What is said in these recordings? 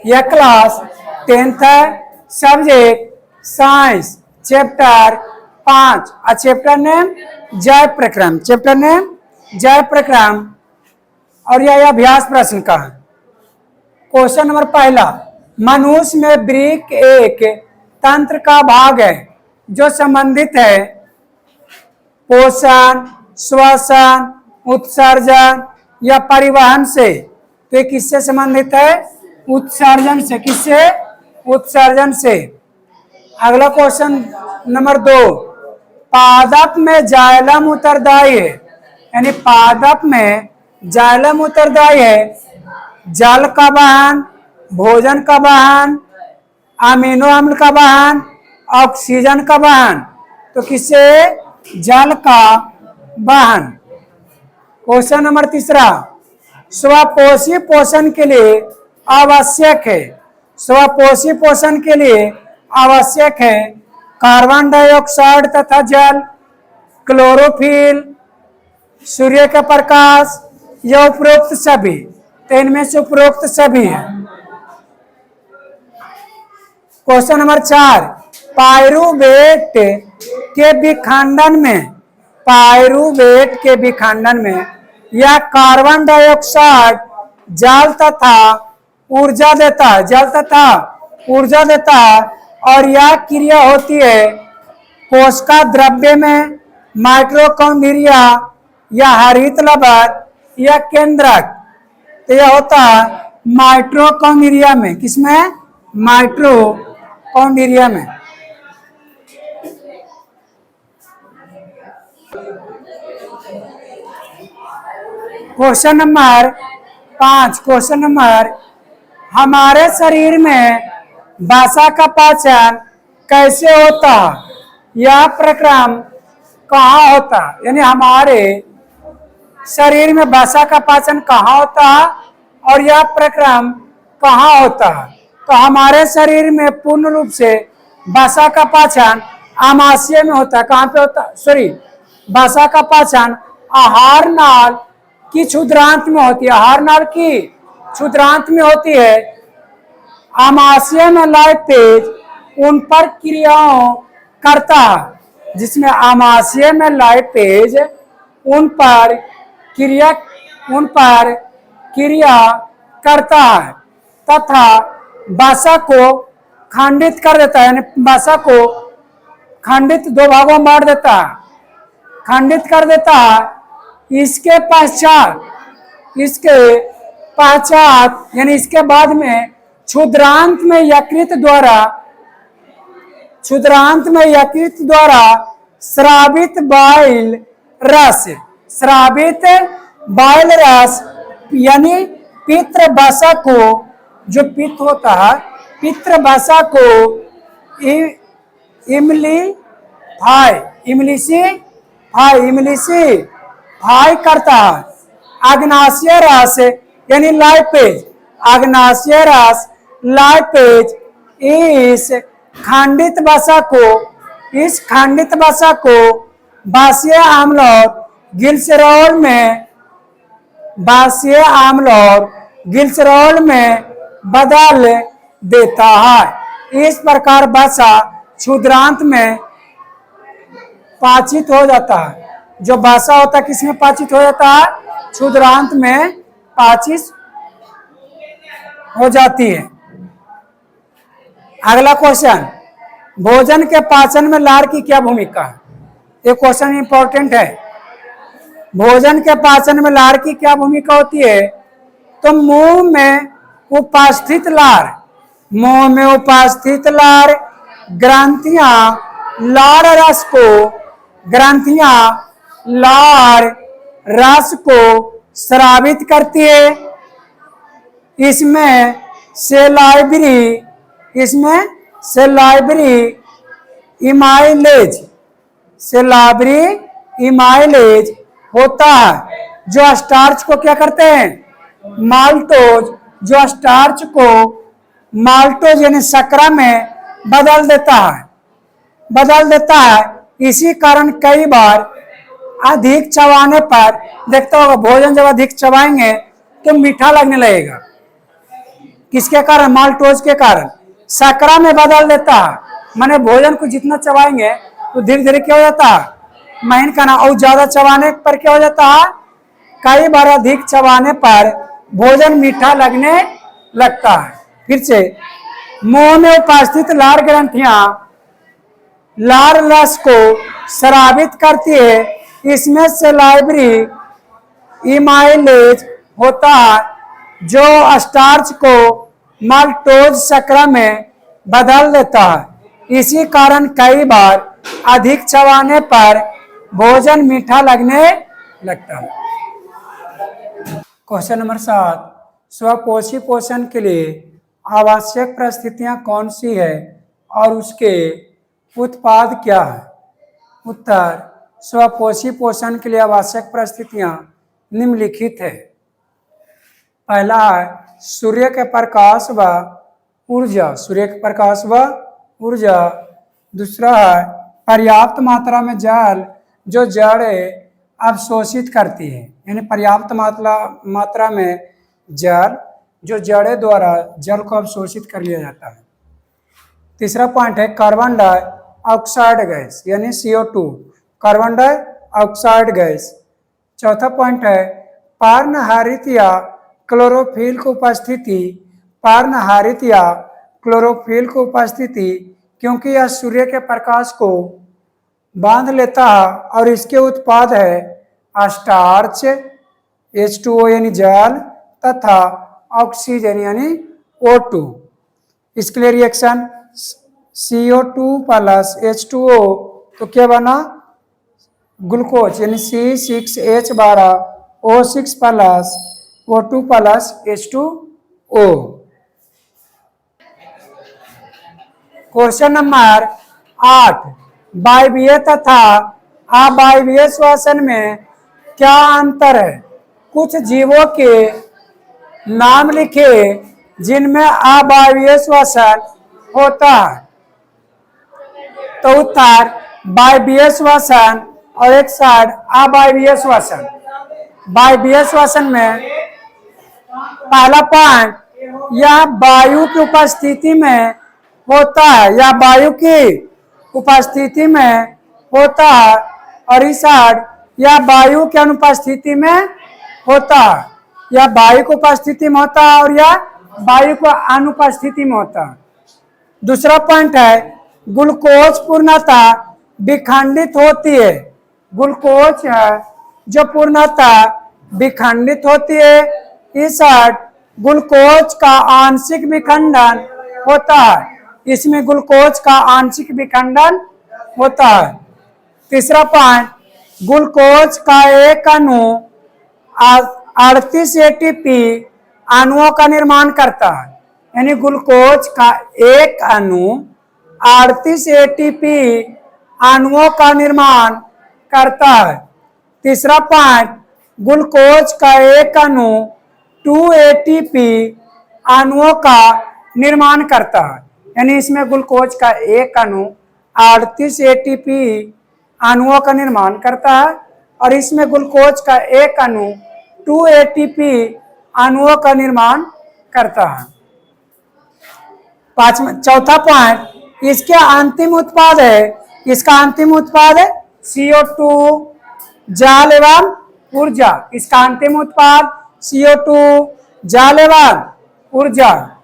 यह class 10th है, subject science, chapter 5 और चैप्टर नेम जय प्रक्रम, चैप्टर नेम जय प्रक्रम। और यह अभ्यास प्रश्न का है। क्वेश्चन नंबर पहला, मनुष्य में वृक्क एक तंत्र का भाग है जो संबंधित है पोषण, श्वसन, उत्सर्जन या परिवहन से। तो ये किससे संबंधित है? उत्सर्जन से। किससे? उत्सर्जन से। अगला क्वेश्चन नंबर 2, पादप में जाइलम उत्तरदायी है, यानी पादप में जाइलम उत्तरदायी है जल का वहन, भोजन का वहन, अमीनो अम्ल का वहन, ऑक्सीजन का वहन। तो किससे? जल का वहन। क्वेश्चन नंबर 3, स्वपोषी पोषण के लिए आवश्यक है, स्वपोषी पोषण के लिए आवश्यक है कार्बन डाइऑक्साइड तथा जल, क्लोरोफिल, सूर्य का प्रकाश या उपरोक्त सभी। तो इनमें से उपरोक्त सभी है। क्वेश्चन नंबर 4, पाइरूवेट के विखंडन में, पाइरूवेट के विखंडन में यह कार्बन डाइऑक्साइड जल तथा ऊर्जा देता है, जल तथा ऊर्जा देता है। और यह क्रिया होती है कोशिका द्रव्य में, माइटोकॉन्ड्रिया या हरित लवण या केंद्रक। तो यह होता है माइटोकॉन्ड्रिया में। किसमें? माइटोकॉन्ड्रिया में। क्वेश्चन नंबर 5, क्वेश्चन नंबर, हमारे शरीर में वसा का पाचन कैसे होता है? यह प्रक्रम कहाँ होता है? यानी हमारे शरीर में वसा का पाचन कहाँ होता है और यह प्रक्रम कहाँ होता है? तो हमारे शरीर में पूर्ण रूप से वसा का पाचन आमाशय में होता है। कहाँ पे होता है? सॉरी, वसा का पाचन आहार नाल की क्षुद्रांत में होती है, आहार नाल की क्षुद्रांत में होती है। आमाशय में लाइपेज उन पर क्रियाओं करता है, जिसमें आमाशय में लाइपेज उन पर क्रिया करता है तथा वसा को खंडित कर देता है, यानी वसा को खंडित 2 भागों में बांट देता है, खंडित कर देता है। इसके पश्चात यानी इसके बाद में क्षुद्रांत में यकृत द्वारा स्रावित बाइल रस, स्रावित बाइल रस यानी पित्र वसा को, जो पित्त होता है, पित्र वसा को इम्लिसिफाई करता है। अग्नाशय रस यानी लाइपेज, अग्नाशय रस लाइपेज इस खंडित वसा को बासीय अम्ल और ग्लिसरॉल में बदल देता है। इस प्रकार वसा क्षुद्रांत में पाचित हो जाता है। जो वसा होता है किसमें पाचित हो जाता है? क्षुद्रांत में पाचित हो जाती है। अगला क्वेश्चन, भोजन के पाचन में लार की क्या भूमिका है? ये क्वेश्चन इंपॉर्टेंट है। भोजन के पाचन में लार की क्या भूमिका होती है? तो मुंह में उपस्थित लार ग्रंथियां लार रस को स्रावित करती है। इसमें सेलाइब्री इमाइलेज होता है, जो स्टार्च को क्या करते हैं? माल्टोज, जो स्टार्च को माल्टोज यानी शर्करा में बदल देता है। इसी कारण कई बार अधिक चबाने पर, देखता होगा भोजन जब अधिक चबाएंगे तो मीठा लगने लगेगा। किसके कारण? माल्टोज के कारण शकरा में बदल देता है। माने भोजन को जितना चबाएंगे तो धीरे धीरे क्या हो जाता है? महीन खाना। और ज्यादा चबाने पर क्या हो जाता है? कई बार अधिक चबाने पर भोजन मीठा लगने लगता है। फिर से, मुंह में उपस्थित लार ग्रंथियां लार रस को स्रावित करती है। इसमें से लाइब्री इमाइलेज होता है जो स्टार्च को माल्टोज शकरा में बदल देता है। इसी कारण कई बार अधिक चबाने पर भोजन मीठा लगने लगता है। क्वेश्चन नंबर 7, स्वपोषी पोषण के लिए आवश्यक परिस्थितियां कौन सी है और उसके उत्पाद क्या है? उत्तर, स्वपोषी पोषण के लिए आवश्यक परिस्थितियां निम्नलिखित है। पहला है सूर्य के प्रकाश व ऊर्जा, सूर्य के प्रकाश व ऊर्जा। दूसरा है पर्याप्त मात्रा में जल जो जड़ें अवशोषित करती है, यानी पर्याप्त मात्रा में जल जो जड़ें द्वारा जल को अवशोषित कर लिया जाता है। तीसरा पॉइंट है कार्बन डाइऑक्साइड गैस, यानी CO2, कार्बन डाइऑक्साइड गैस। चौथा पॉइंट है पर्णहरित या क्लोरोफिल की उपस्थिति, पर्णहरित या क्लोरोफिल की उपस्थिति, क्योंकि यह सूर्य के प्रकाश को बांध लेता है और इसके उत्पाद है स्टार्च H2O यानी जल तथा ऑक्सीजन यानी O2। इसके लिए रिएक्शन CO2 प्लस H2O तो क्या बना? ग्लूकोज यानी C6H12O6 plus O2 plus H2O। Question number 8, वायवीय तथा अवायवीय श्वसन में क्या अंतर है? कुछ जीवों के नाम लिखे जिनमें अवायवीय श्वसन होता है। तो उत्तर वायवीय श्वसन और एक साइड अवायवीय श्वसन। वायवीय श्वसन में पहला पॉइंट, यह वायु की उपस्थिति में होता है, या वायु की उपस्थिति में होता है, और इस साइड या वायु की अनुपस्थिति में होता है, या वायु की उपस्थिति में होता है और या वायु को अनुपस्थिति में होता है। दूसरा पॉइंट है ग्लूकोज पूर्णतः विखंडित होती है। ग्लूकोज है जो पूर्णतः विखंडित होती है। इस साइड ग्लूकोज का आंशिक विखंडन होता है, इसमें ग्लूकोज का आंशिक विखंडन होता है। तीसरा पॉइंट, ग्लूकोज का एक अणु 38 ATP अणुओं का निर्माण करता है, यानी ग्लूकोज का एक अणु 38 ATP अणुओं का निर्माण करता है। तीसरा पॉइंट, ग्लूकोज का एक अणु 2 ATP अणुओं का निर्माण करता है, यानी इसमें ग्लूकोज का एक अणु 38 ATP अणुओं का निर्माण करता है और इसमें ग्लूकोज का एक अणु 2 ATP अणुओं का निर्माण करता है। चौथा पॉइंट, इसके अंतिम उत्पाद है, इसका अंतिम उत्पाद है CO2 जल एवं ऊर्जा। इसका अंतिम उत्पाद CO2 जल एवं ऊर्जा।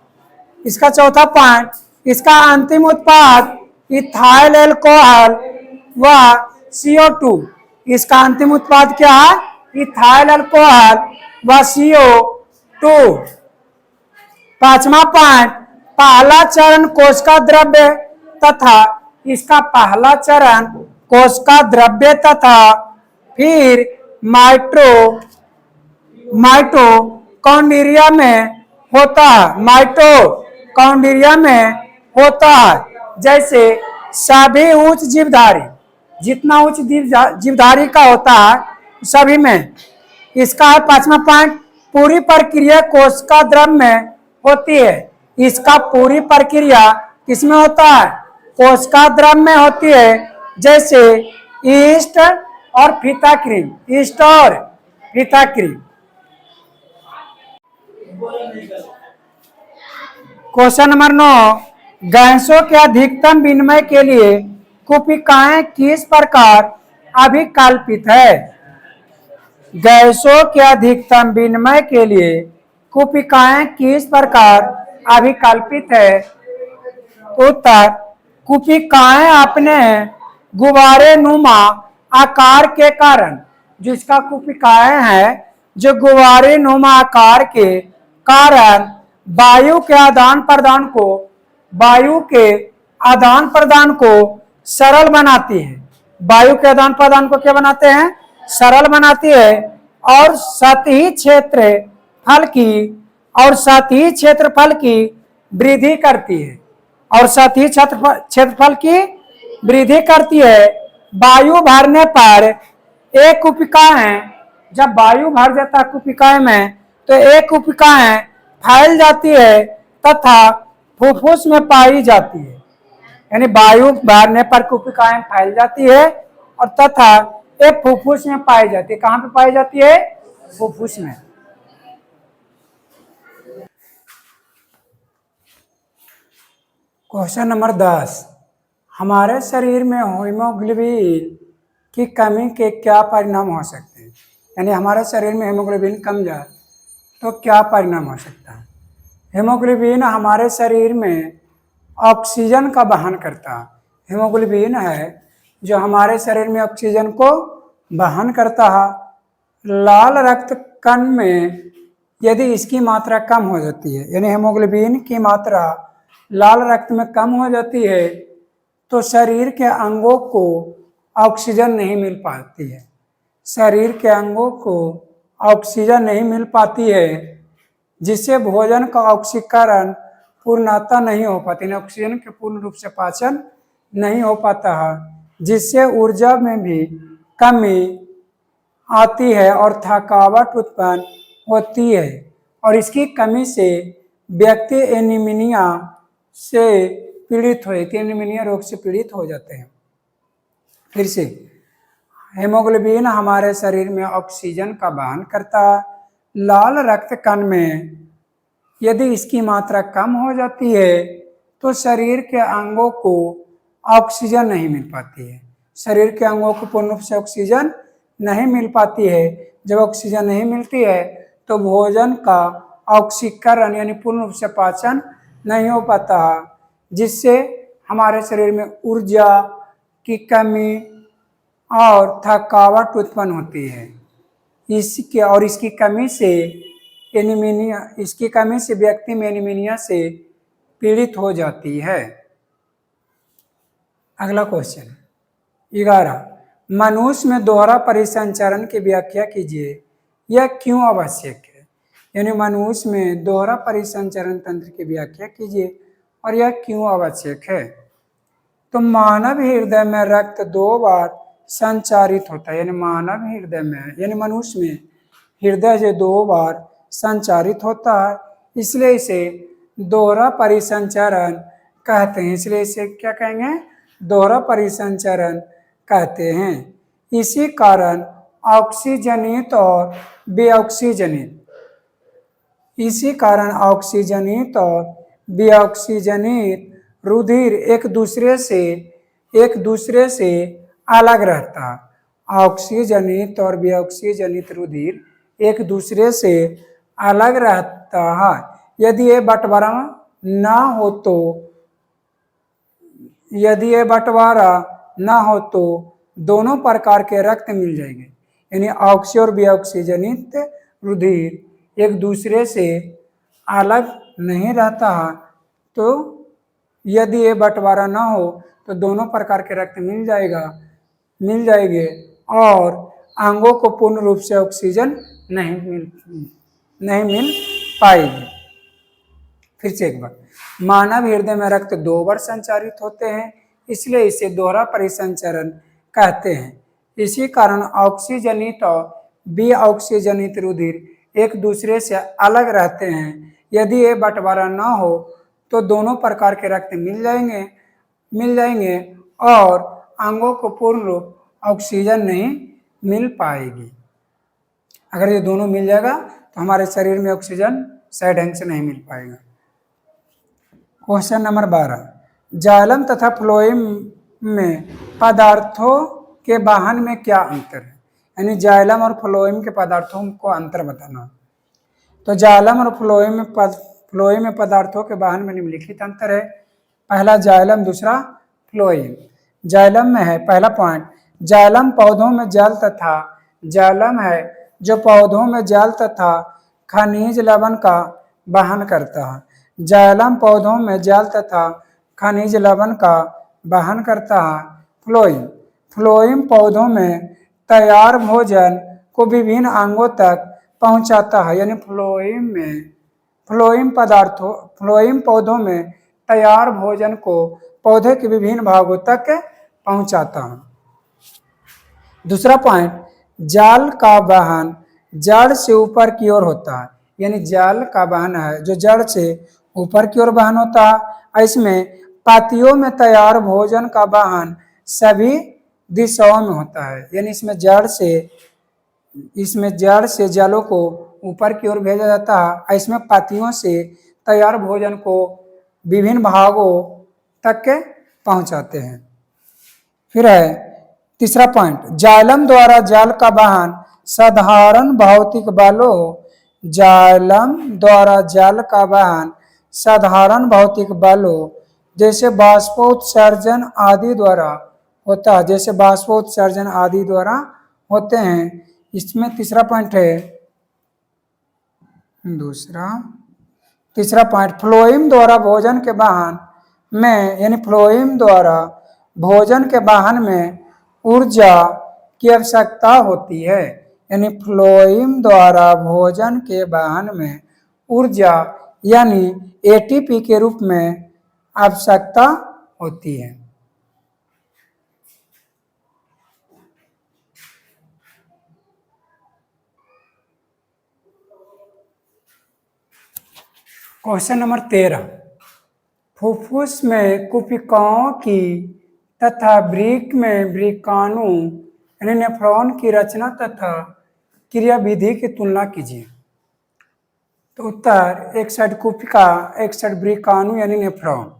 इसका चौथा पॉइंट, इसका अंतिम उत्पाद इथाइल अल्कोहल व CO2। इसका अंतिम उत्पाद क्या है? इथाइल अल्कोहल व CO2। पांचवा पॉइंट, पहला चरण कोशिका द्रव्य तथा इसका पहला चरण कोशिका द्रव्य तथा फिर माइटोकॉन्ड्रिया में होता है, माइटोकॉन्ड्रिया में होता है। जैसे सभी उच्च जीवधारी, जितना उच्च जीवधारी का होता है सभी में। इसका है पांचवा पॉइंट, पूरी प्रक्रिया कोशिका द्रव्य में होती है। इसका पूरी प्रक्रिया किसमें होता है? कोशिका द्रव्य में होती है। जैसे ईस्ट और फीता क्रीम, ईस्ट और फीता क्रीम। क्वेश्चन नंबर 9, गैसों के अधिकतम विनिमय के लिए कुपिकाएं किस प्रकार अभिकल्पित है? गैसों के अधिकतम विनिमय के लिए कुपिकाएं किस प्रकार अभिकल्पित है? उत्तर, कुपिकाएं अपने गुब्बारे नुमा आकार के कारण, जिसका कुपिकाएं है जो गुब्बारे नुमा आकार के कारण वायु के आदान प्रदान को सरल बनाती है। वायु के आदान प्रदान को क्या बनाते हैं? सरल बनाती है और सतही क्षेत्रफल की वृद्धि करती है और सतही क्षेत्रफल की वृद्धि करती है। वायु भरने पर एक कुपिकाएं, जब वायु भर जाता है कुपिकाएं में, तो एक कुपिकाएं फैल जाती है तथा फुफ्फुस में पाई जाती है। यानी वायु भरने पर कुपिकाएं फैल जाती है और तथा एक फुफ्फुस में पाई जाती है। कहां पे पाई जाती है? फुफ्फुस में। क्वेश्चन नंबर 10, हमारे शरीर में हीमोग्लोबिन की कमी के क्या परिणाम हो सकते हैं? यानी हमारे शरीर में हीमोग्लोबिन कम जाए तो क्या परिणाम हो सकता है? हीमोग्लोबिन हमारे शरीर में ऑक्सीजन का वहन करता है। हीमोग्लोबिन है जो हमारे शरीर में ऑक्सीजन को वहन करता है। लाल रक्त कण में यदि इसकी मात्रा कम हो जाती है, यानी हीमोग्लोबिन की मात्रा लाल रक्त में कम हो जाती है, तो शरीर के अंगों को ऑक्सीजन नहीं मिल पाती है। शरीर के अंगों को ऑक्सीजन नहीं मिल पाती है, जिससे भोजन का ऑक्सीकरण पूर्णतः नहीं हो पाती, ऑक्सीजन के पूर्ण रूप से पाचन नहीं हो पाता है, जिससे ऊर्जा में भी कमी आती है और थकावट उत्पन्न होती है। और इसकी कमी से व्यक्ति एनीमिया से पीड़ित एनीमिया रोग से पीड़ित हो जाते हैं। फिर से, हीमोग्लोबिन हमारे शरीर में ऑक्सीजन का वहन करता है। लाल रक्त कण में यदि इसकी मात्रा कम हो जाती है तो शरीर के अंगों को ऑक्सीजन नहीं मिल पाती है। शरीर के अंगों को पूर्ण रूप से ऑक्सीजन नहीं मिल पाती है। जब ऑक्सीजन नहीं मिलती है तो भोजन का ऑक्सीकरण यानी पूर्ण रूप से पाचन नहीं हो पाता, जिससे हमारे शरीर में ऊर्जा की कमी और थकावट उत्पन्न होती है। इसकी कमी से व्यक्ति में एनीमिया से पीड़ित हो जाती है। अगला क्वेश्चन 11, मनुष्य में दोहरा परिसंचरण की व्याख्या कीजिए, यह क्यों आवश्यक है? यानी मनुष्य में दोहरा परिसंचरण तंत्र की व्याख्या कीजिए और यह क्यों आवश्यक है? तो मानव हृदय में रक्त 2 बार संचारित होता है। यानी मानव हृदय में, यानी मनुष्य में हृदय जो 2 बार संचारित होता है, इसलिए इसे दोहरा परिसंचरण कहते हैं। इसलिए इसे क्या कहेंगे? दोहरा परिसंचरण कहते हैं। इसी कारण ऑक्सीजनित और बेऑक्सीजनित रुधिर एक दूसरे से अलग रहता है। ऑक्सीजनित और बेऑक्सीजनित रुधिर एक दूसरे से अलग रहता है। यदि ये बंटवारा ना हो तो दोनों प्रकार के रक्त मिल जाएंगे। यानी ऑक्सी और बेऑक्सीजनित रुधिर एक दूसरे से अलग नहीं रहता है, तो यदि ये बंटवारा ना हो तो दोनों प्रकार के रक्त मिल जाएंगे और अंगों को पूर्ण रूप से ऑक्सीजन नहीं मिल पाएगी। फिर से एक बार, मानव हृदय में रक्त 2 बार संचारित होते हैं, इसलिए इसे दोहरा परिसंचरण कहते हैं। इसी कारण ऑक्सीजनित और बेऑक्सीजनित रुधिर एक दूसरे से अलग रहते हैं। यदि ये बंटवारा ना हो तो दोनों प्रकार के रक्त मिल जाएंगे और अंगों को पूर्ण रूप ऑक्सीजन नहीं मिल पाएगी। अगर ये दोनों मिल जाएगा तो हमारे शरीर में ऑक्सीजन सही ढंग से नहीं मिल पाएगा। क्वेश्चन नंबर 12, जाइलम तथा फ्लोएम में पदार्थों के वाहन में क्या अंतर है? यानी जाइलम और फ्लोएम के पदार्थों को अंतर बताना। तो जाइलम और फ्लोएम में पदार्थों के वाहन में निम्नलिखित अंतर है। पहला जाइलम, दूसरा फ्लोएम। जाइलम में है पहला पॉइंट, जाइलम पौधों में जल तथा जाइलम है जो पौधों में जल तथा खनिज लवण का वहन करता है। जाइलम पौधों में जल तथा खनिज लवण का वहन करता है। फ्लोएम पौधों में तैयार भोजन को विभिन्न अंगों तक पहुंचाता है। यानी फ्लोएम पौधों में तैयार भोजन को पौधे के विभिन्न भागों तक पहुंचाता है। दूसरा पॉइंट, जाल का वहन जड़ से ऊपर की ओर होता है। यानी जाल का वहन है जो जड़ से ऊपर की ओर वहन होता है। इसमें पातियों में तैयार भोजन का वहन सभी दिशाओं में होता है। यानी इसमें जड़ से जलों को ऊपर की ओर भेजा जाता है। इसमें पातियों से तैयार भोजन को विभिन्न भागों तक के पहुंचाते हैं। फिर है तीसरा पॉइंट, जाइलम द्वारा जल का वहन साधारण भौतिक बलों जाइलम द्वारा जल का वहन साधारण भौतिक बलों जैसे बाष्पोत्सर्जन आदि द्वारा होता है। जैसे बाष्पोत्सर्जन आदि द्वारा होते हैं। इसमें तीसरा पॉइंट है तीसरा पॉइंट, फ्लोएम द्वारा भोजन के वाहन में यानी फ्लोएम द्वारा भोजन के वाहन में ऊर्जा की आवश्यकता होती है। यानी फ्लोएम द्वारा भोजन के वाहन में ऊर्जा यानी एटीपी के रूप में आवश्यकता होती है। क्वेश्चन नंबर 13, फुफ्फुस में कुपिकाओं की तथा वृक्क में वृक्काणु यानी नेफ्रॉन की रचना तथा क्रियाविधि की तुलना कीजिए। तो उत्तर, एक साइड कुपिका, एक साइड वृक्काणु यानी नेफ्रॉन।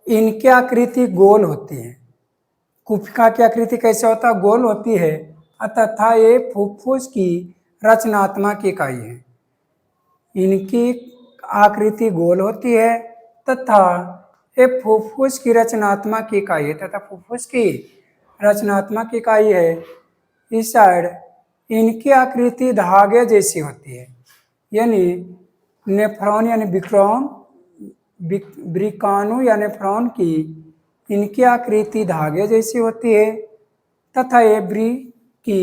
इनकी आकृति गोल होती है। कुपिका की आकृति कैसे होता है? गोल होती है तथा ये फुफ्फुस की रचनात्मक इकाई है। इनकी आकृति गोल होती है तथा ये फुफ्फुस की रचनात्मक इकाई है तथा फुफ्फुस की रचनात्मक इकाई है। इस साइड इनकी आकृति धागे जैसी होती है। यानी नेफ्रॉन यानी वृक्काणु या नेफ्रॉन की इनकी आकृति धागे जैसी होती है तथा ये वृक्क की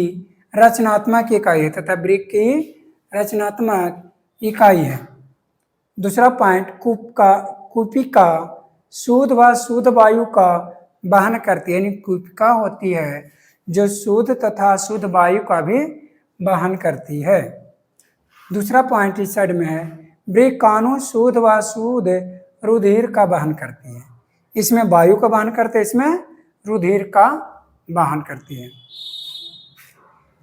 रचनात्मक इकाई है तथा वृक्क की रचनात्मक इकाई है। दूसरा पॉइंट, कुपिका शुद्ध व शुद्ध वायु का वहन करती है। यानी कुपिका होती है जो शुद्ध तथा अशुद्ध वायु का भी वहन करती है। दूसरा पॉइंट इस साइड में है, वृक्काणु शुद्ध व अशुद्ध रुधिर का वहन करती है। इसमें वायु का वहन करते हैं, इसमें रुधिर का वहन करती है।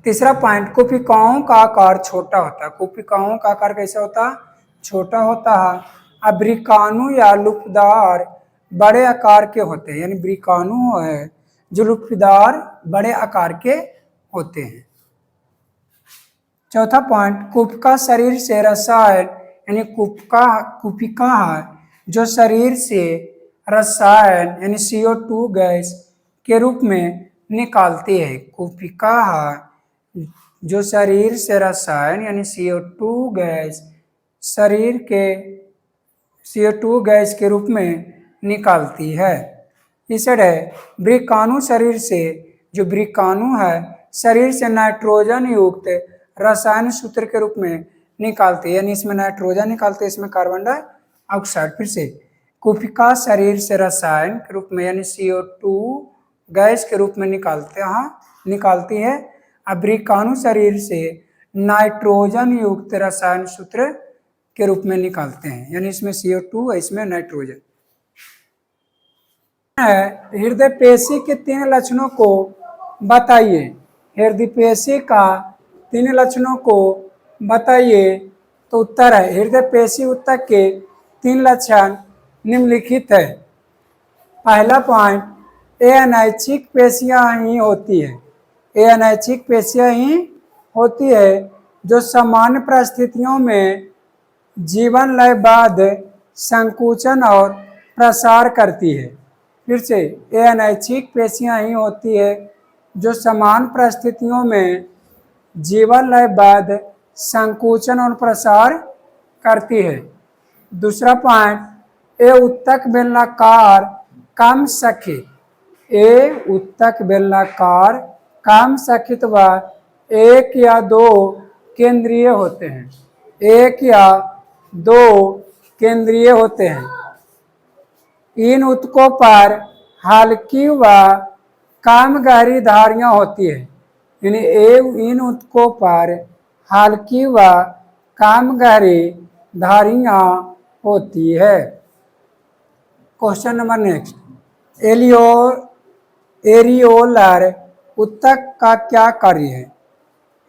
तीसरा पॉइंट, कुपिकाओं का आकार छोटा होता है। कुपिकाओं का आकार कैसा होता है? छोटा होता है। अब वृक्काणु या लुपदार बड़े आकार के होते हैं। यानी वृक्काणु है जो लुपदार बड़े आकार के होते हैं। चौथा पॉइंट, कुपिका शरीर से रसायन यानी कुपिका है जो शरीर से रसायन यानी CO2 गैस के रूप में निकालती है। कुपिका है जो शरीर से रसायन यानी CO2 गैस शरीर के CO2 गैस के रूप में निकालती है। इस है वृक्काणु शरीर से जो वृक्काणु है शरीर से नाइट्रोजन युक्त रसायन सूत्र के रूप में निकालते हैं। यानी इसमें नाइट्रोजन निकालते हैं, इसमें कार्बन डाइऑक्साइड। फिर से कुपिका शरीर से रसायन के रूप में यानी CO2 गैस के रूप में निकालती है। अब वृक्काणु शरीर से नाइट्रोजन युक्त रसायन सूत्र के रूप में निकालते हैं। यानी इसमें CO2 है, इसमें नाइट्रोजन है। हृदय पेशी के 3 लक्षणों को बताइए। हृदय पेशी का 3 लक्षणों को बताइए। तो उत्तर है, हृदय पेशी ऊतक के तीन लक्षण निम्नलिखित है। पहला पॉइंट, ये अनैच्छिक पेशियां ही होती है। ये अनैच्छिक पेशियां ही होती है जो सामान्य परिस्थितियों में जीवन लय बाद संकुचन और प्रसार करती है। फिर से, ये अनैच्छिक पेशियां ही होती है जो समान परिस्थितियों में जीवन लय बाद संकुचन और प्रसार करती है। दूसरा पॉइंट, ये उत्तक बेलनाकार कम सखित, ये उत्तक बेलनाकार कम सखित व एक या दो केंद्रीय होते हैं। एक या दो केंद्रीय होते हैं। इन उत्तकों पर हल्की व कम गहरी धारियां होती है। यानी इन उत्तकों पर हल्की व कम गहरी धारियां होती है। क्वेश्चन नंबर नेक्स्ट, एरियोलर उत्तक का क्या कार्य है?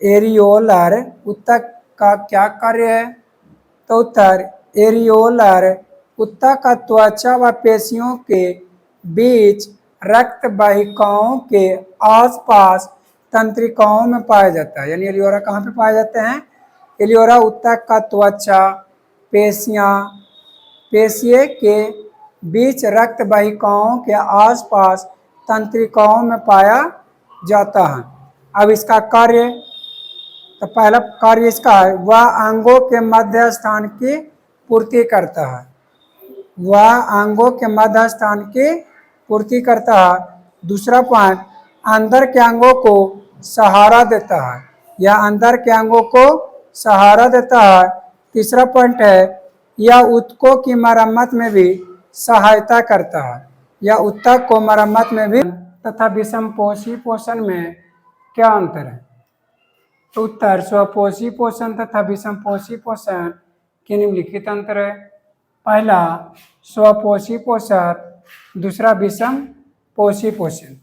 एरियोलर उत्तक का क्या कार्य है? तो उत्तर, एरियोलर उत्तक का त्वचा व पेशियों के बीच रक्त वाहिकाओं के आसपास तंत्रिकाओं में पाया जाता है। यानी एलियोरा कहाँ पे पाए जाते हैं? एलियोरा उत्तक का त्वचा, पेशिये के बीच रक्त वाहिकाओं के आसपास तंत्रिकाओं में पाया जाता है। अब इसका कार्य, तो पहला कार्य इसका है, वह अंगों के मध्य स्थान की पूर्ति करता है। वह अंगों के मध्य स्थान की पूर्ति करता है। दूसरा पॉइंट, अंदर के अंगों को सहारा देता है या अंदर के अंगों को सहारा देता है। तीसरा पॉइंट है, यह उत्तकों की मरम्मत में भी सहायता करता है। यह उत्तक को मरम्मत में भी तथा विषमपोषी पोषण में क्या अंतर है? उत्तर, स्वपोषी पोषण तथा विषमपोषी पोषण के निम्नलिखित अंतर है। पहला स्वपोषी पोषण, दूसरा विषमपोषी पोषण।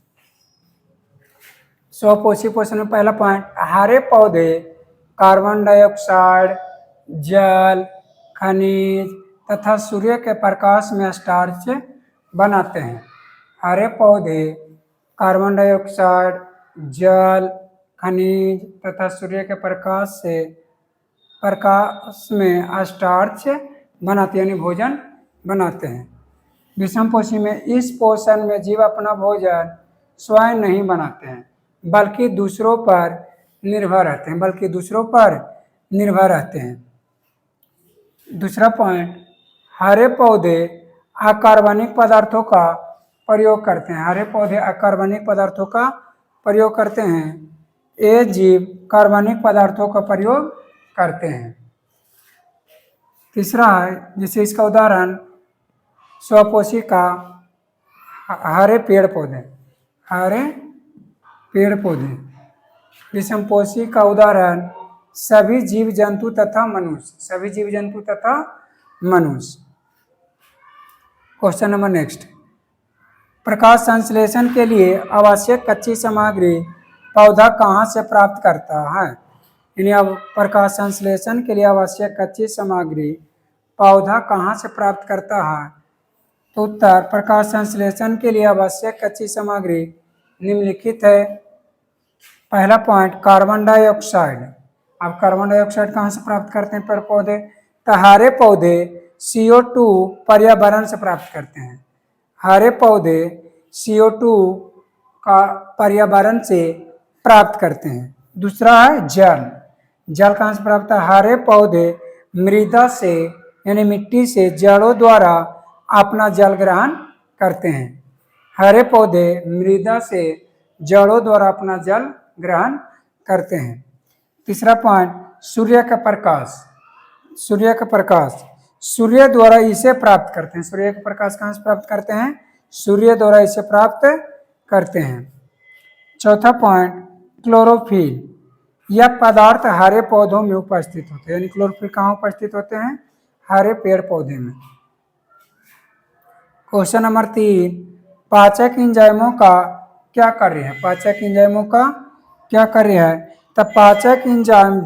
स्वपोषी पोषण में पहला पॉइंट, हरे पौधे कार्बन डाइऑक्साइड, जल, खनिज तथा सूर्य के प्रकाश में स्टार्च बनाते हैं। हरे पौधे कार्बन डाइऑक्साइड, जल, खनिज तथा सूर्य के प्रकाश में स्टार्च बनाते हैं, यानी भोजन बनाते हैं। विषमपोषी में इस पोषण में जीव अपना भोजन स्वयं नहीं बनाते हैं बल्कि दूसरों पर निर्भर रहते हैं। दूसरा पॉइंट, हरे पौधे अकार्बनिक पदार्थों का प्रयोग करते हैं। हरे पौधे अकार्बनिक पदार्थों का प्रयोग करते हैं। ये जीव कार्बनिक पदार्थों का प्रयोग करते हैं। तीसरा है, जैसे इसका उदाहरण स्वपोषी का हरे पेड़ पौधे। विषमपोषी का उदाहरण सभी जीव जंतु तथा मनुष्य। क्वेश्चन नंबर नेक्स्ट, प्रकाश संश्लेषण के लिए आवश्यक कच्ची सामग्री पौधा कहाँ से प्राप्त करता है? यानी अब प्रकाश संश्लेषण के लिए आवश्यक कच्ची सामग्री पौधा कहाँ से प्राप्त करता है? तो उत्तर, प्रकाश संश्लेषण के लिए आवश्यक कच्ची सामग्री निम्नलिखित है। पहला पॉइंट, कार्बन डाइऑक्साइड। अब कार्बन डाइऑक्साइड कहाँ से प्राप्त करते हैं पेड़ पौधे? तो हरे पौधे CO2 पर्यावरण से प्राप्त करते हैं। हरे पौधे CO2 का पर्यावरण से प्राप्त करते हैं। दूसरा है जल कहाँ से प्राप्त है? हरे पौधे मृदा से यानी मिट्टी से जड़ों द्वारा अपना जल ग्रहण करते हैं। हरे पौधे मृदा से जड़ों द्वारा अपना जल ग्रहण करते हैं। तीसरा पॉइंट, सूर्य का प्रकाश सूर्य द्वारा इसे प्राप्त करते हैं। सूर्य का प्रकाश कहाँ से प्राप्त करते हैं? सूर्य द्वारा इसे प्राप्त करते हैं। चौथा पॉइंट, क्लोरोफिल। यह पदार्थ हरे पौधों में उपस्थित होते हैं। यानी क्लोरोफिल कहाँ उपस्थित होते हैं? हरे पेड़ पौधे में। क्वेश्चन नंबर 3, पाचक एंजाइमों का क्या कार्य है? पाचक एंजाइमों का क्या कार्य है? तब पाचक एंजाइम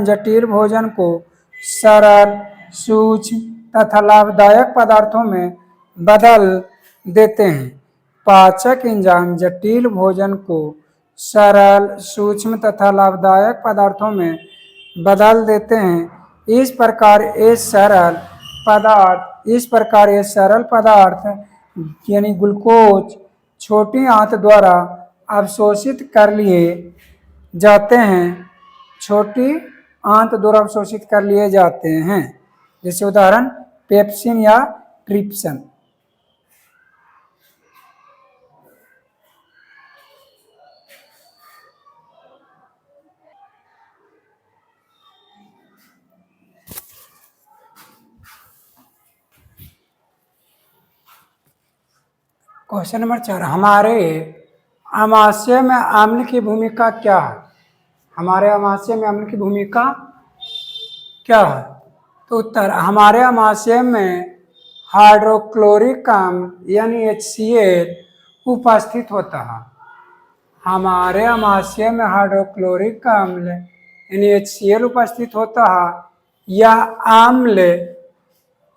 जटिल भोजन को सरल, सूक्ष्म तथा लाभदायक पदार्थों में बदल देते हैं। पाचक एंजाइम जटिल भोजन को सरल, सूक्ष्म तथा लाभदायक पदार्थों में बदल देते हैं। इस प्रकार ये सरल पदार्थ यानी ग्लूकोज छोटी आंत द्वारा अवशोषित कर लिए जाते हैं। छोटी आंत द्वारा अवशोषित कर लिए जाते हैं। जैसे उदाहरण पेप्सिन या ट्रिप्सिन। क्वेश्चन नंबर 4, हमारे आमाशय में अम्ल की भूमिका क्या है? हमारे आमाशय में अम्ल की भूमिका क्या है? तो उत्तर, हमारे आमाशय में हाइड्रोक्लोरिक अम्ल यानी HCl उपस्थित होता है। हमारे आमाशय में हाइड्रोक्लोरिक अम्ल यानी HCl उपस्थित होता है। यह अम्ल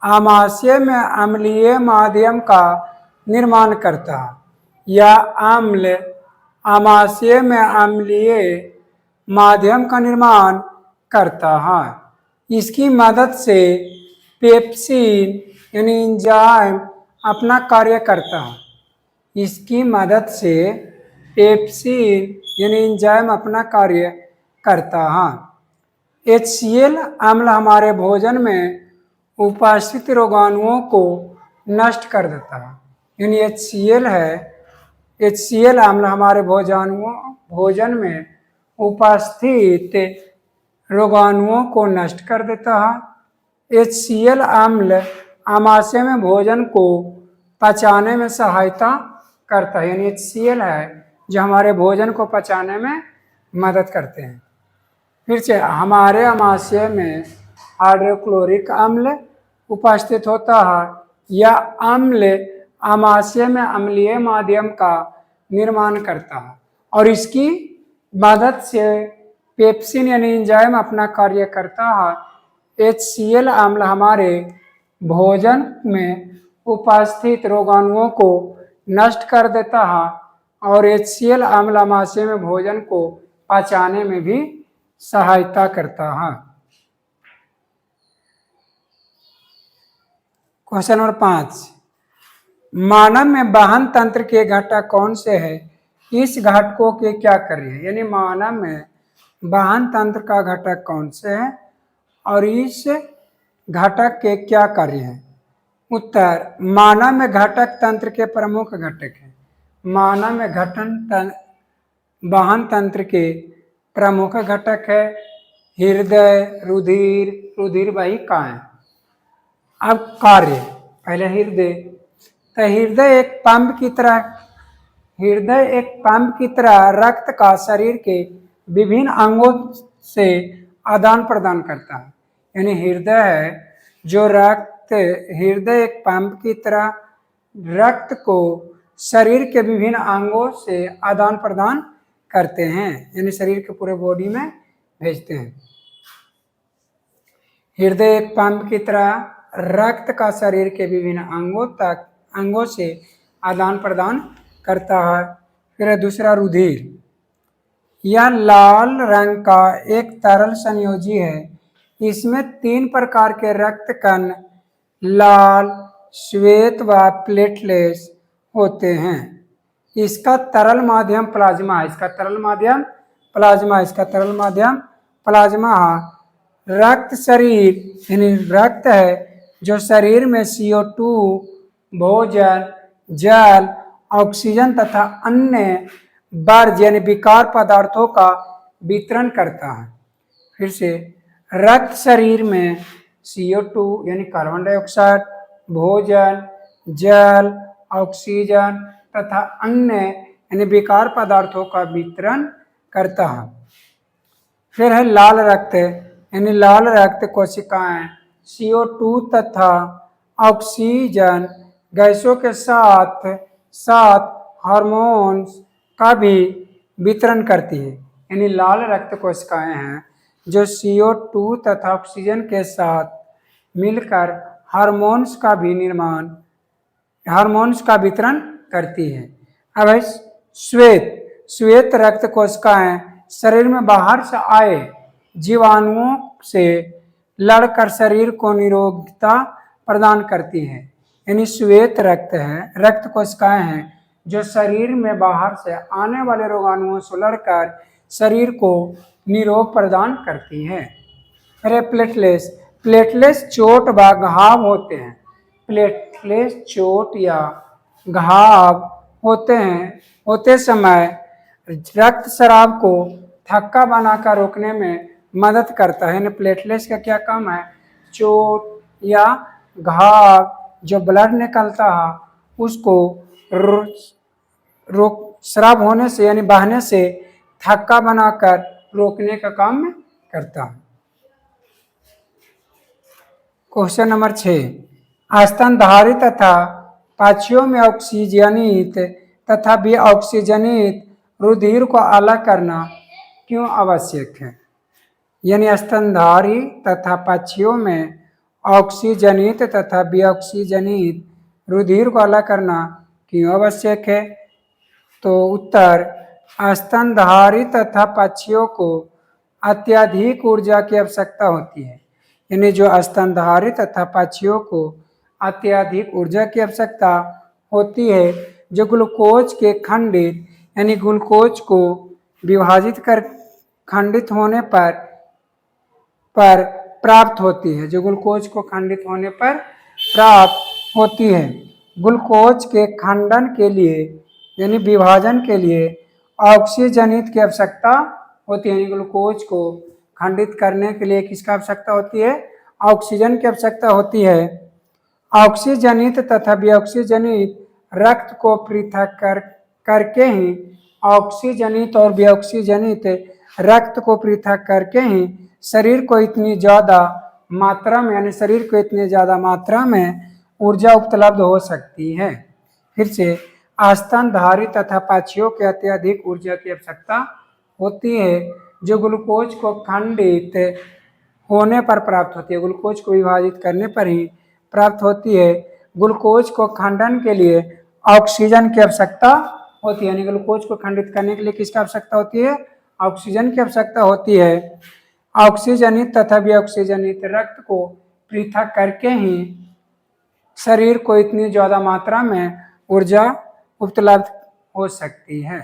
आमाशय में अम्लीय माध्यम का निर्माण करता है। यह अम्ल आमाशय में अम्लीय माध्यम का निर्माण करता है। इसकी मदद से पेप्सिन यानी एंजाइम अपना कार्य करता है। इसकी मदद से पेप्सिन यानी एंजाइम अपना कार्य करता है। HCl अम्ल हमारे भोजन में उपस्थित रोगाणुओं को नष्ट कर देता है। यानी HCl अम्ल हमारे भोजन में उपस्थित रोगाणुओं को नष्ट कर देता है। HCl अम्ल आमाशय में भोजन को पचाने में सहायता करता है। यानी HCl है जो हमारे भोजन को पचाने में मदद करते हैं। फिर से, हमारे आमाशय में हाइड्रोक्लोरिक अम्ल उपस्थित होता है। यह अम्ल आमाशय में अम्लीय माध्यम का निर्माण करता है और इसकी मदद से पेप्सिन यानी एंजाइम अपना कार्य करता है। HCl अम्ल हमारे भोजन में उपस्थित रोगाणुओं को नष्ट कर देता है और HCl अम्ल आमाशय में भोजन को पचाने में भी सहायता करता है। क्वेश्चन नंबर 5, मानव में वाहन तंत्र के घटक कौन से हैं? इस घटकों के क्या कार्य है? यानी मानव में वाहन तंत्र का घटक कौन से है और इस घटक के क्या कार्य हैं? उत्तर, मानव में घटक तंत्र के प्रमुख घटक हैं। मानव में वाहन तंत्र के प्रमुख घटक है हृदय, रुधिर वाहिकाएं। अब कार्य, पहले हृदय। तो हृदय एक पंप की तरह रक्त का शरीर के विभिन्न अंगों से आदान प्रदान करता है। यानी हृदय एक पंप की तरह रक्त को शरीर के विभिन्न अंगों से आदान प्रदान करते हैं। यानी शरीर के पूरे बॉडी में भेजते हैं। हृदय एक पंप की तरह रक्त का शरीर के विभिन्न अंगों से आदान प्रदान करता है। फिर दूसरा रुधिर। यह लाल रंग का एक तरल संयोजी है। इसमें 3 प्रकार के रक्त कण लाल, श्वेत व प्लेटलेट्स होते हैं। इसका तरल माध्यम प्लाज्मा है। रक्त शरीर यानी रक्त है जो शरीर में CO2, भोजन, जल, ऑक्सीजन तथा अन्य वर्ज्य यानी विकार पदार्थों का वितरण करता है। फिर से, रक्त शरीर में CO2 यानी कार्बन डाइऑक्साइड, भोजन, जल, ऑक्सीजन तथा अन्य यानी विकार पदार्थों का वितरण करता है। फिर है लाल रक्त यानी लाल रक्त कोशिकाएं CO2 तथा ऑक्सीजन गैसों के साथ साथ हार्मोन्स का भी वितरण करती है। यानी लाल रक्त कोशिकाएं हैं जो CO2 तथा ऑक्सीजन के साथ मिलकर हार्मोन्स का वितरण करती है। अब है श्वेत रक्त कोशिकाएं शरीर में बाहर से आए जीवाणुओं से लड़कर शरीर को निरोगता प्रदान करती है। यानी श्वेत रक्त कोशिकाएं हैं जो शरीर में बाहर से आने वाले रोगाणुओं से लड़कर शरीर को निरोग प्रदान करती है। अरे प्लेटलेट्स चोट व घाव होते हैं। प्लेटलेट्स चोट या घाव होते समय रक्त स्राव को थक्का बनाकर रोकने में मदद करता है। प्लेटलेट्स का क्या काम है? चोट या घाव जो ब्लड निकलता है उसको स्राव होने से यानी बहने से थक्का बनाकर रोकने का काम करता है। क्वेश्चन नंबर 6, स्तनधारी तथा पक्षियों में ऑक्सीजनित तथा विऑक्सीजनित रुधिर को अलग करना क्यों आवश्यक है? यानी स्तनधारी तथा पक्षियों में ऑक्सीजनित तथा विऑक्सीजनित रुधिर को अलग करना क्यों आवश्यक है? तो उत्तर, स्तनधारी तथा पक्षियों को अत्यधिक ऊर्जा की आवश्यकता होती है। यानी जो स्तनधारी तथा पक्षियों को अत्यधिक ऊर्जा की आवश्यकता होती है जो ग्लूकोज के खंडित यानी ग्लूकोज को विभाजित कर खंडित होने पर प्राप्त होती है। जो ग्लूकोज को खंडित होने पर प्राप्त होती है। ग्लूकोज के खंडन के लिए यानी विभाजन के लिए ऑक्सीजनित की आवश्यकता होती है। ग्लूकोज को खंडित करने के लिए किसका आवश्यकता होती है? ऑक्सीजन की आवश्यकता होती है। ऑक्सीजनित तथा विऑक्सीजनित रक्त को पृथक करके ही ऑक्सीजनित और विऑक्सीजनित रक्त को पृथक करके ही शरीर को इतनी ज़्यादा मात्रा में ऊर्जा उपलब्ध हो सकती है। फिर से, स्तनधारी तथा पक्षियों के अत्यधिक ऊर्जा की आवश्यकता होती है जो ग्लूकोज को खंडित होने पर प्राप्त होती है। ग्लूकोज को विभाजित करने पर ही प्राप्त होती है। ग्लूकोज को खंडन के लिए ऑक्सीजन की आवश्यकता होती है। यानी ग्लूकोज को खंडित करने के लिए किसकी आवश्यकता होती है? ऑक्सीजन की आवश्यकता होती है। ऑक्सीजनित तथा विऑक्सीजनित रक्त को पृथक करके ही शरीर को इतनी ज्यादा मात्रा में ऊर्जा उपलब्ध हो सकती है।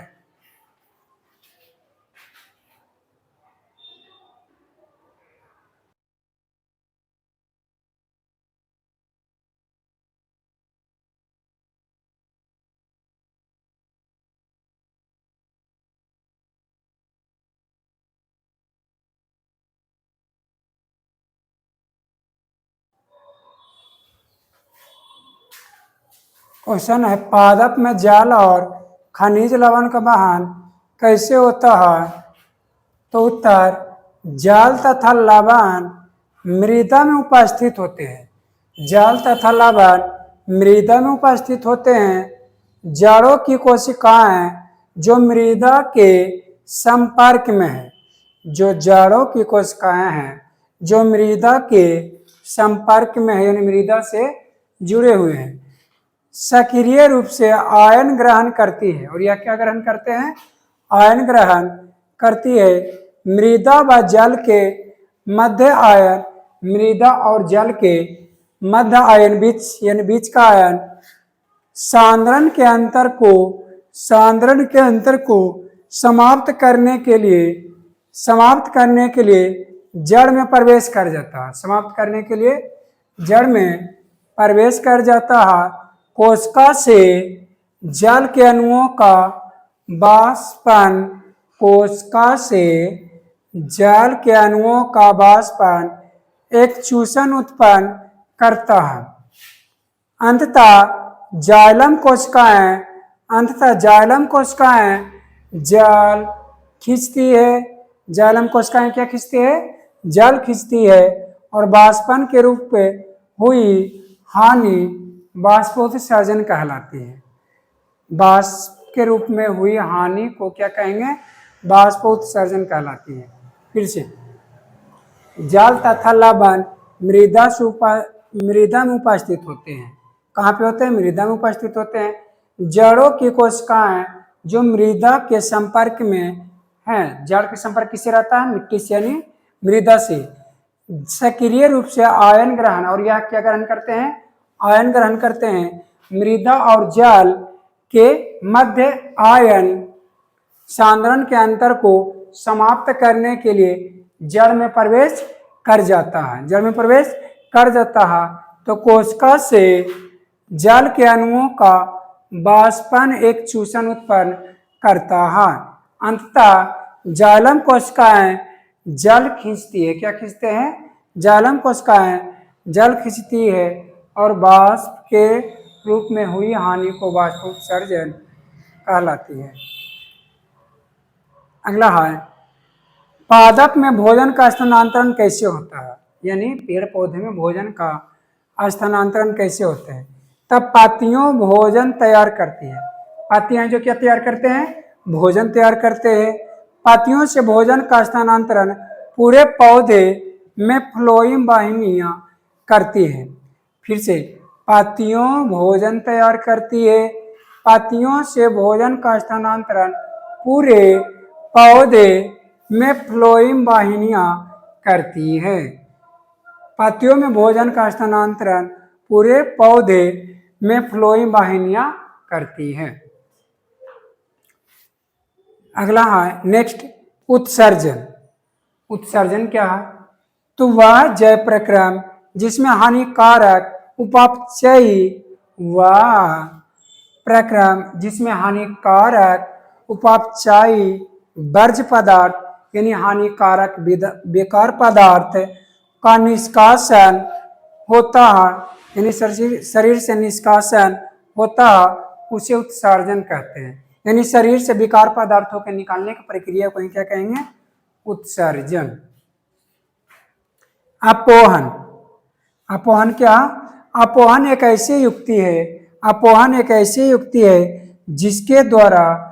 क्वेश्चन है, पादप में जल और खनिज लवण का वहन कैसे होता है? तो उत्तर, जल तथा लवण मृदा में उपस्थित होते हैं। जल तथा लवण मृदा में उपस्थित होते हैं। जड़ों की कोशिकाएं जो मृदा के संपर्क में है, जो जड़ों की कोशिकाएं हैं जो मृदा के संपर्क में है यानी मृदा से जुड़े हुए हैं, सक्रिय रूप से आयन ग्रहण करती है। और यह क्या ग्रहण करते हैं? आयन ग्रहण करती है। मृदा व जल के मध्य आयन, मृदा और जल के मध्य आयन बीच का आयन सांद्रण के अंतर को समाप्त करने के लिए जड़ में प्रवेश कर जाता है। समाप्त करने के लिए जड़ में प्रवेश कर जाता है। कोशिका से जल के अणुओं का वाष्पन, कोशिका से जल के अणुओं का वाष्पन एक चूषण उत्पन्न करता है। अंततः जाइलम कोशिकाएं जल खींचती है। जाइलम कोशिकाएं क्या खींचती है? जल खींचती है। और वाष्पन के रूप में हुई हानि बाष्पोत्सर्जन कहलाती है। वाष्प के रूप में हुई हानि को क्या कहेंगे? बाष्पोत्सर्जन कहलाती है। फिर से, जल तथा लवण मृदा में उपस्थित होते हैं। कहाँ पे होते हैं? मृदा में उपस्थित होते हैं। जड़ों की कोशिकाएं जो मृदा के संपर्क में हैं, जड़ के संपर्क किससे रहता है? मिट्टी से यानी मृदा से। सक्रिय रूप से आयन ग्रहण, और यह क्या ग्रहण करते हैं? आयन ग्रहण करते हैं। मृदा और जल के मध्य आयन सांद्रण के अंतर को समाप्त करने के लिए जड़ में प्रवेश कर जाता है। जड़ में प्रवेश कर जाता है तो कोशिका से जल के अणुओं का वाष्पन एक चूषण उत्पन्न करता है। अंततः जाइलम कोशिकाएं जल खींचती है। क्या खींचते हैं? जाइलम कोशिकाएं जल खींचती है और वाष्प के रूप में हुई हानि को वाष्पोत्सर्जन कहलाती है। अगला है, पादप में भोजन का स्थानांतरण कैसे होता है? यानी पेड़ पौधे में भोजन का स्थानांतरण कैसे होता है? तब पातियों भोजन तैयार करती है। पातियां जो क्या तैयार करते हैं? भोजन तैयार करते हैं। पातियों से भोजन का स्थानांतरण पूरे पौधे में फ्लोएम वाहिनियां करती है। फिर से, पातियों भोजन तैयार करती है। पातियों से भोजन का स्थानांतरण पूरे पौधे में फ्लोएम वाहिनियां करती है। पातियों में भोजन का स्थानांतरण पूरे पौधे में फ्लोएम वाहिनियां करती है। अगला है नेक्स्ट, उत्सर्जन। उत्सर्जन क्या है? तो वह जैव प्रक्रम जिसमें हानिकारक उपापचयी उपापचयी वर्ज्य पदार्थ यानी हानिकारक बेकार पदार्थ का निष्कासन होता है, यानी शरीर से निष्कासन होता है, उसे उत्सर्जन कहते हैं। यानी शरीर से बेकार पदार्थों के निकालने की प्रक्रिया को क्या कहेंगे? उत्सर्जन। अपोहन। अपोहन क्या? अपोहन एक ऐसी युक्ति है जिसके द्वारा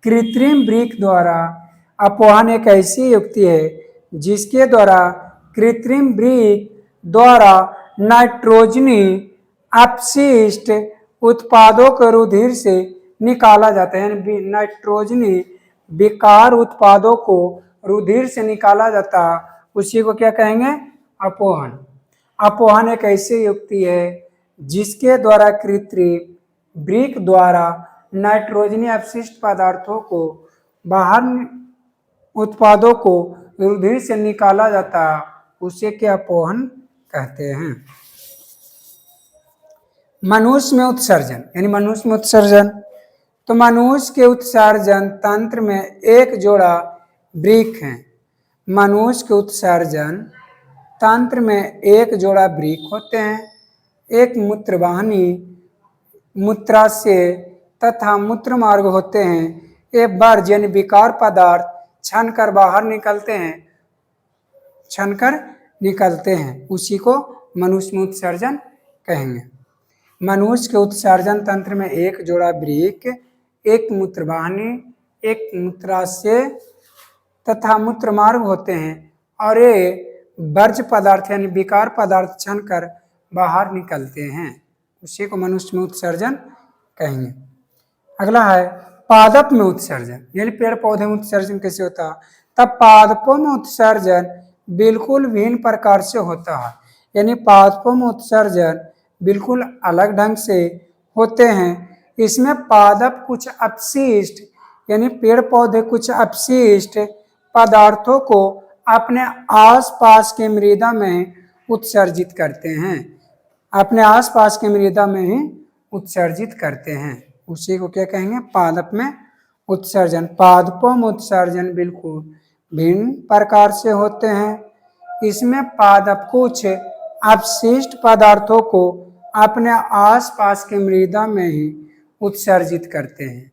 कृत्रिम वृक्क द्वारा अपोहन एक ऐसी युक्ति है जिसके द्वारा कृत्रिम वृक्क द्वारा नाइट्रोजनी अपशिष्ट उत्पादों को रुधिर से निकाला जाता है। यानी नाइट्रोजनी बेकार उत्पादों को रुधिर से निकाला जाता है, उसी को क्या कहेंगे? अपोहन। अपोहन एक ऐसी युक्ति है जिसके द्वारा कृत्रिम वृक्क द्वारा नाइट्रोजनी अपशिष्ट पदार्थों को बाहर उत्पादों को रुधिर से निकाला जाता है, उसे क्या अपोहन कहते हैं। मनुष्य में उत्सर्जन, यानी मनुष्य में उत्सर्जन, तो मनुष्य के उत्सर्जन तंत्र में एक जोड़ा वृक्क है। मनुष्य के उत्सर्जन तंत्र में एक जोड़ा वृक्क होते हैं। एक मूत्रवाहिनी, मूत्राशय तथा मूत्र मार्ग होते हैं। ये वर्ज्य यानी बेकार पदार्थ छनकर बाहर निकलते हैं, उसी को मनुष्य में उत्सर्जन कहेंगे। मनुष्य के उत्सर्जन तंत्र में एक जोड़ा वृक्क, एक मूत्रवाहिनी, एक मूत्राशय तथा मूत्र मार्ग होते हैं और ये वर्ज्य पदार्थ यानी बेकार पदार्थ छनकर बाहर निकलते हैं, उसी को मनुष्य में उत्सर्जन कहेंगे। अगला है पादप में उत्सर्जन, यानी पेड़ पौधे में उत्सर्जन कैसे होता है? तब पादपों में उत्सर्जन बिल्कुल भिन्न प्रकार से होता है। यानी पादपों में उत्सर्जन बिल्कुल अलग ढंग से होते हैं। इसमें पादप कुछ अपशिष्ट यानी पेड़ पौधे कुछ अपशिष्ट पदार्थों को अपने आसपास के मृदा में उत्सर्जित करते हैं। अपने आसपास के मृदा में ही उत्सर्जित करते हैं, उसी को क्या कहेंगे? पादप में उत्सर्जन। पादपों में उत्सर्जन बिल्कुल भिन्न प्रकार से होते हैं। इसमें पादप कुछ अपशिष्ट पदार्थों को अपने आसपास के मृदा में ही उत्सर्जित करते हैं।